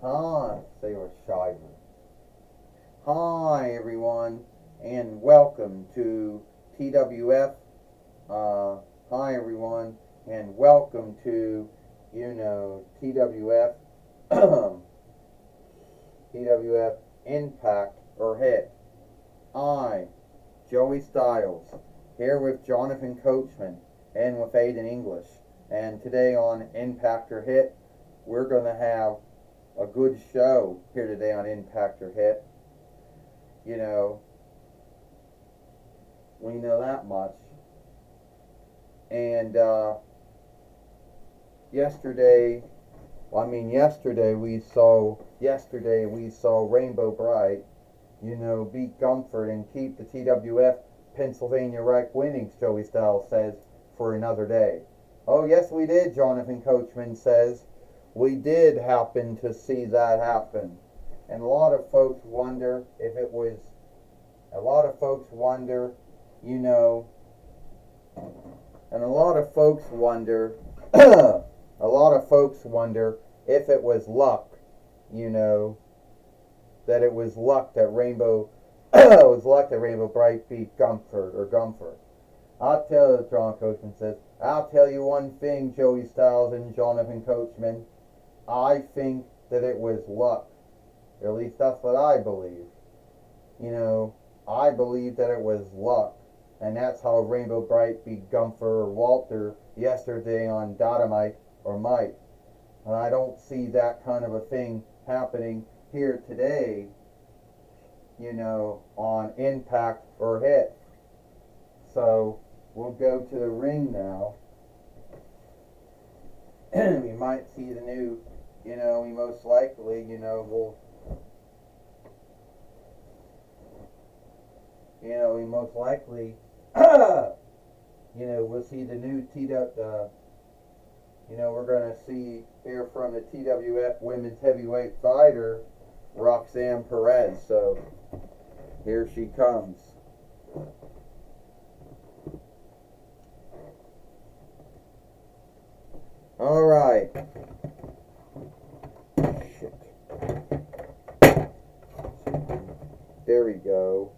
Hi, Sailor Shiver. Hi, everyone, and welcome to TWF. Uh, Hi, everyone, and welcome to, TWF, TWF Impact or Hit. I, Joey Styles, here with Jonathan Coachman and with Aiden English. And today on Impact or Hit, we're going to have a good show here today on Impact or Hit. You know, we know that much. And yesterday, yesterday we saw Rainbow Bright, beat Gumford and keep the TWF Pennsylvania Reich winnings. Joey Styles says for another day. Oh yes, we did. Jonathan Coachman says we did happen to see that happen, and a lot of folks wonder if it was. A lot of folks wonder, you know, and a lot of folks wonder, a lot of folks wonder if it was luck, you know, that it was luck that Rainbow, it was luck that Rainbow Bright beat Gumford. John Coachman says, I'll tell you one thing, Joey Styles and Jonathan Coachman. I think that it was luck. Or at least that's what I believe. You know, I believe that it was luck. And that's how Rainbow Bright beat Gumfer or Walter yesterday on Dynamite or Mike. And I don't see that kind of a thing happening here today, on Impact or Hit. So we'll go to the ring now. We might see the new, we most likely, we most likely, we'll see the new we're going to hear from the TWF Women's Heavyweight Fighter, Roxanne Perez. So here she comes. All right. Shit. There we go.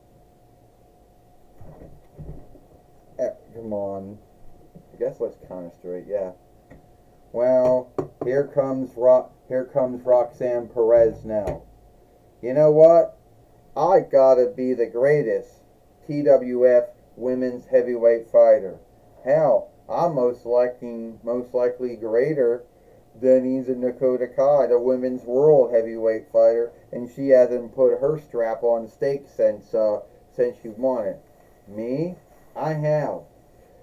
Come on. I guess let's kind of straight. Yeah. Well, here comes Roxanne Perez now. You know what? I gotta be the greatest TWF Women's Heavyweight Fighter. Hell, I'm most likely greater than even Dakota Kai, the Women's World Heavyweight Fighter, and she hasn't put her strap on stake since she won it. Me, I have.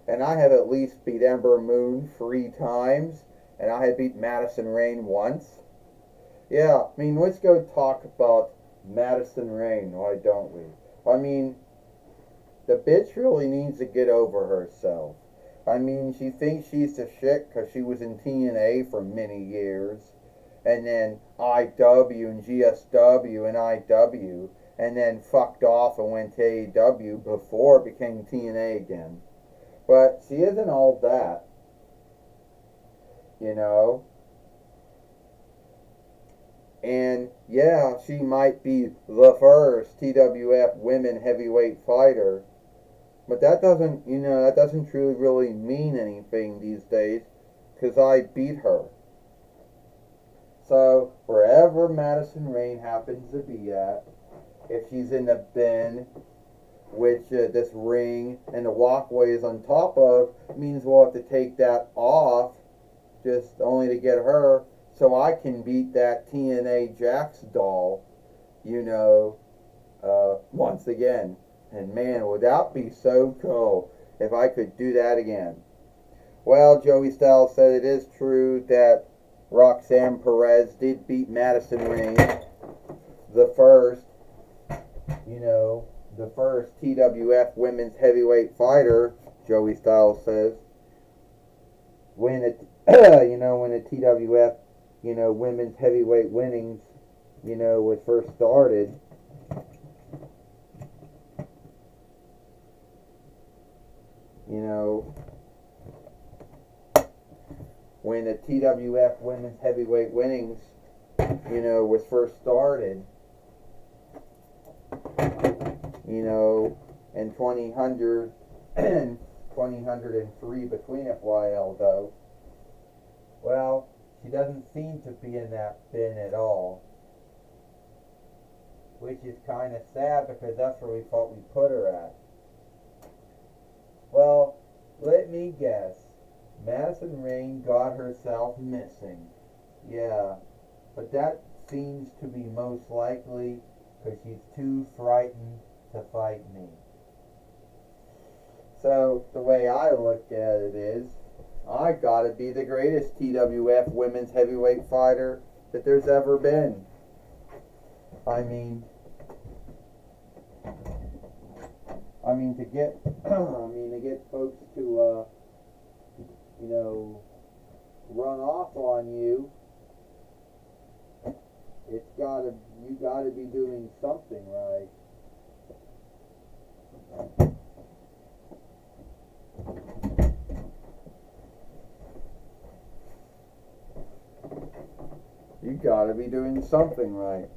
And I have at least beat Ember Moon 3 times, and I have beat Madison Rayne once. Yeah, I mean, let's go talk about Madison Rayne, why don't we? I mean, the bitch really needs to get over herself. I mean, she thinks she's the shit because she was in TNA for many years, and then IW and GSW and IW, and then fucked off and went to AEW before it became TNA again. But she isn't all that, you know. And yeah, she might be the first TWF women heavyweight fighter, but that doesn't truly really mean anything these days, because I beat her. So wherever Madison Rayne happens to be at, if she's in the bin, which this ring and the walkway is on top of, means we'll have to take that off just only to get her so I can beat that TNA Jax doll, once again. And man, would that be so cool if I could do that again. Well, Joey Styles said it is true that Roxanne Perez did beat Madison Rayne, the first, the first TWF women's heavyweight fighter, Joey Styles says. When it, when the TWF, women's heavyweight winnings, was first started. When the TWF women's heavyweight winnings was first started, in 2000 and 2003 between FYL though. Well, she doesn't seem to be in that bin at all, which is kind of sad because that's where we thought we put her at. Well, let me guess. Madison Rayne got herself missing. Yeah, but that seems to be most likely because she's too frightened to fight me. So, the way I look at it is, I gotta be the greatest TWF women's heavyweight fighter that there's ever been. I mean to get, to get folks to, run off on you, you gotta be doing something right. You gotta be doing something right.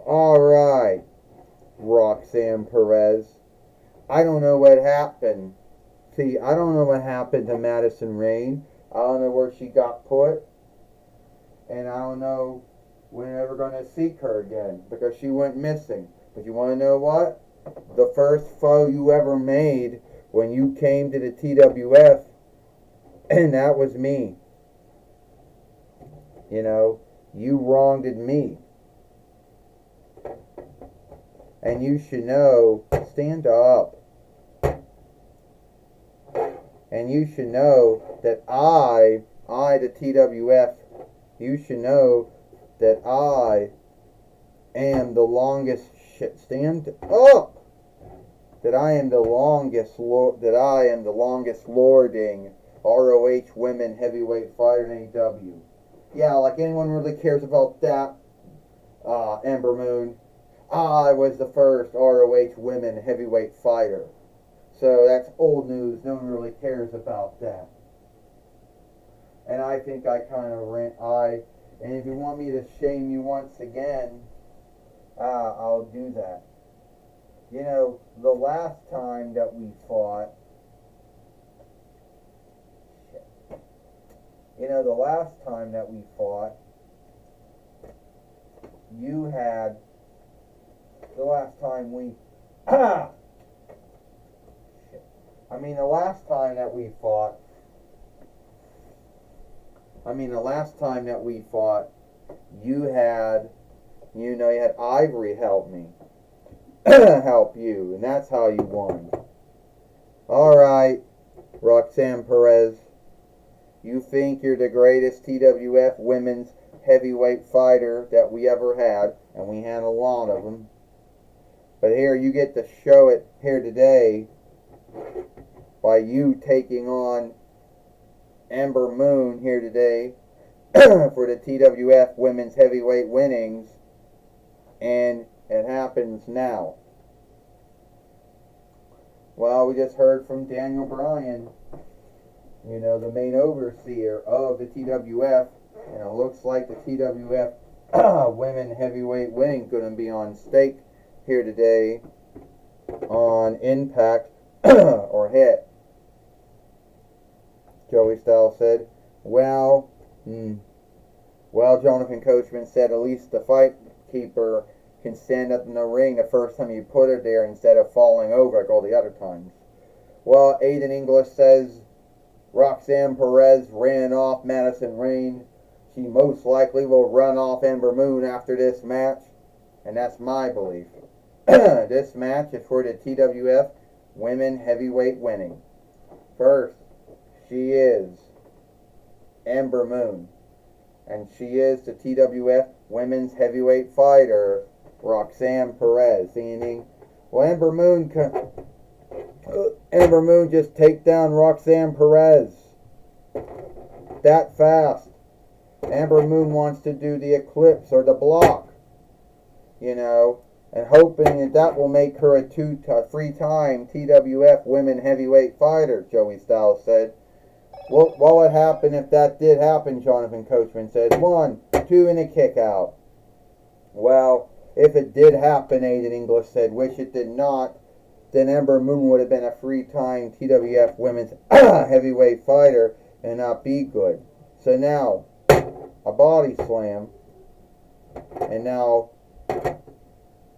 Alright, Roxanne Perez. I don't know what happened. See, I don't know what happened to Madison Rayne. I don't know where she got put. And I don't know when we're ever going to seek her again because she went missing. But you want to know what? The first foe you ever made when you came to the TWF, and that was me. You wronged me. And you should know, stand up. And you should know that the TWF, you should know that I am the longest, stand up! That I am the longest lording ROH women heavyweight fighter in AEW. Yeah, like anyone really cares about that, Ember Moon. I was the first ROH women heavyweight fighter. So that's old news. No one really cares about that. And I think I kind of and if you want me to shame you once again, I'll do that. The last time that we fought, you had, the last time we, the last time that we fought, you had Ivory help me. Help you, and that's how you won. Alright, Roxanne Perez. You think you're the greatest TWF women's heavyweight fighter that we ever had, and we had a lot of them. But here, you get to show it here today by you taking on Ember Moon here today for the TWF women's heavyweight winnings, and it happens now. Well, we just heard from Daniel Bryan, the main overseer of the TWF, and it looks like the TWF women heavyweight winning is going to be on stake here today on Impact or Hit. Joey Styles said, well, Jonathan Coachman said at least the fight keeper can stand up in the ring the first time you put her there instead of falling over like all the other times. Well, Aiden English says Roxanne Perez ran off Madison Rayne. She most likely will run off Ember Moon after this match, and that's my belief. This match is for the TWF women heavyweight winning. First, she is Ember Moon, and she is the TWF women's heavyweight fighter, Roxanne Perez. Well, Ember Moon just take down Roxanne Perez that fast. Ember Moon wants to do the eclipse or the block. and hoping that will make her a three-time TWF Women Heavyweight Fighter, Joey Styles said. What would happen if that did happen, Jonathan Coachman said. 1, 2, and a kick out. Well, if it did happen, Aiden English said, wish it did not, then Ember Moon would have been a three-time TWF Women's Heavyweight Fighter and not be good. So now, a body slam, and now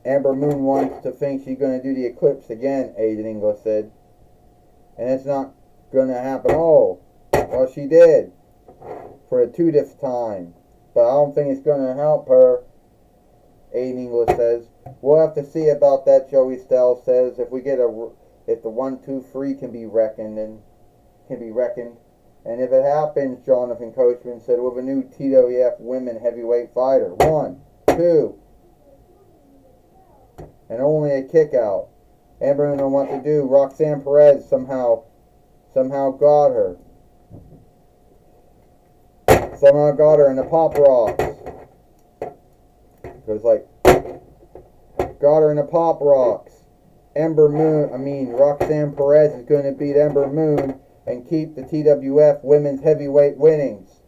Ember Moon wants to think she's going to do the Eclipse again, Aiden English said. And it's not going to happen. Oh, well, she did for the 2nd time. But I don't think it's going to help her, Aiden English says. We'll have to see about that, Joey Styles says. If the 1, 2, 3 can be reckoned. And if it happens, Jonathan Coachman said, with a new TWF Women Heavyweight Fighter. 1, 2, and only a kick out. Ember didn't know what to do. Roxanne Perez somehow got her. Somehow got her in the Pop Rocks. It was like, got her in the Pop Rocks. Roxanne Perez is going to beat Ember Moon and keep the TWF Women's Heavyweight winnings,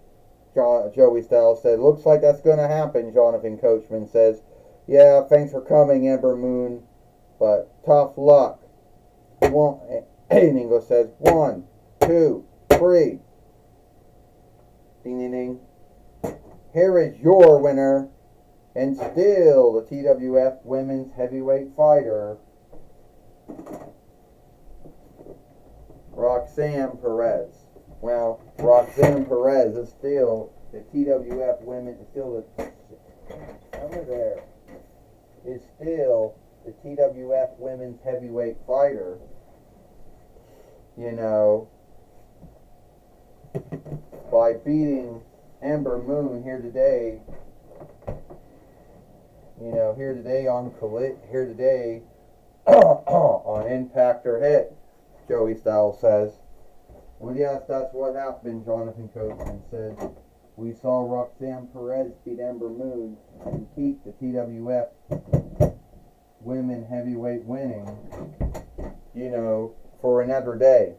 Joey Styles said. Looks like that's going to happen, Jonathan Coachman says. Yeah, thanks for coming, Ember Moon, but tough luck. Aiden English says, 1, 2, 3. Ding, ding, ding. Here is your winner, and still the TWF Women's Heavyweight Fighter, Roxanne Perez. Well, Roxanne Perez is still the TWF Women, is still the TWF Women's Heavyweight Fighter. You know, by beating Ember Moon here today. Here today on Impact or Hit, Joey Styles says. Well, yes, that's what happened, Jonathan Coachman said. We saw Roxanne Perez beat Ember Moon and keep the TWF Women Heavyweight winning, for another day.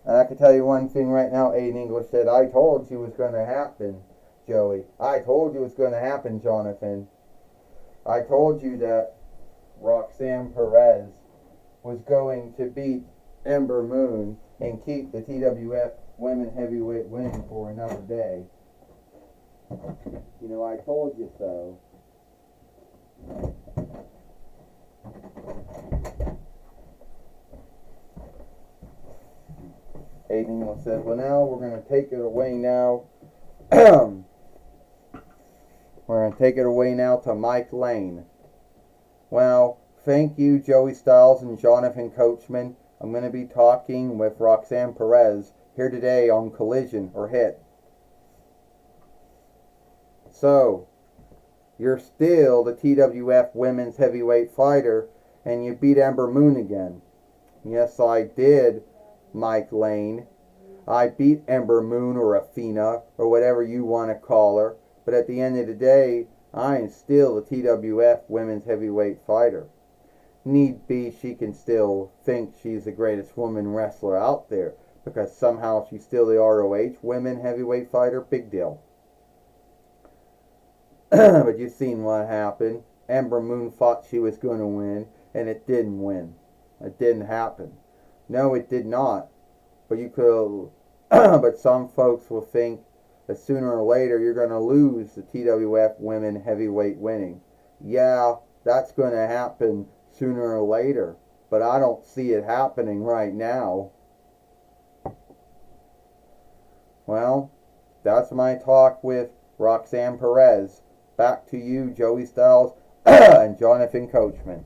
And I can tell you one thing right now, Aiden English said, I told you it was going to happen, Joey. I told you it was going to happen, Jonathan. I told you that Roxanne Perez was going to beat Ember Moon and keep the TWF Women Heavyweight winning for another day. I told you so. Aiden said, well, now we're going to take it away now. We're going to take it away now to Mike Lane. Well, thank you, Joey Styles and Jonathan Coachman. I'm going to be talking with Roxanne Perez here today on Collision or Hit. So, you're still the TWF Women's Heavyweight Fighter, and you beat Ember Moon again. Yes, I did, Mike Lane. I beat Ember Moon or Athena or whatever you want to call her, but at the end of the day, I am still the TWF Women's Heavyweight Fighter. Need be, she can still think she's the greatest woman wrestler out there because somehow she's still the ROH Women Heavyweight Fighter. Big deal. But you've seen what happened. Ember Moon thought she was going to win, and it didn't win. It didn't happen. No, it did not. But you could. But some folks will think that sooner or later you're going to lose the TWF Women Heavyweight winning. Yeah, that's going to happen sooner or later, but I don't see it happening right now. Well, that's my talk with Roxanne Perez. Back to you, Joey Styles and Jonathan Coachman.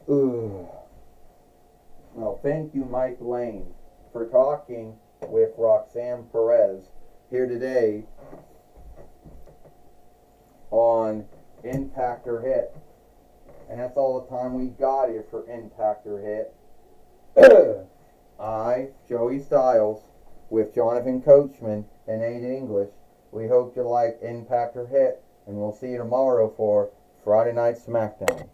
Well, thank you, Mike Lane, for talking with Roxanne Perez here today on Impact or Hit. And that's all the time we got here for Impact or Hit. I, Joey Styles, with Jonathan Coachman and Aiden English, we hope you like Impact or Hit. and we'll see you tomorrow for Friday Night SmackDown.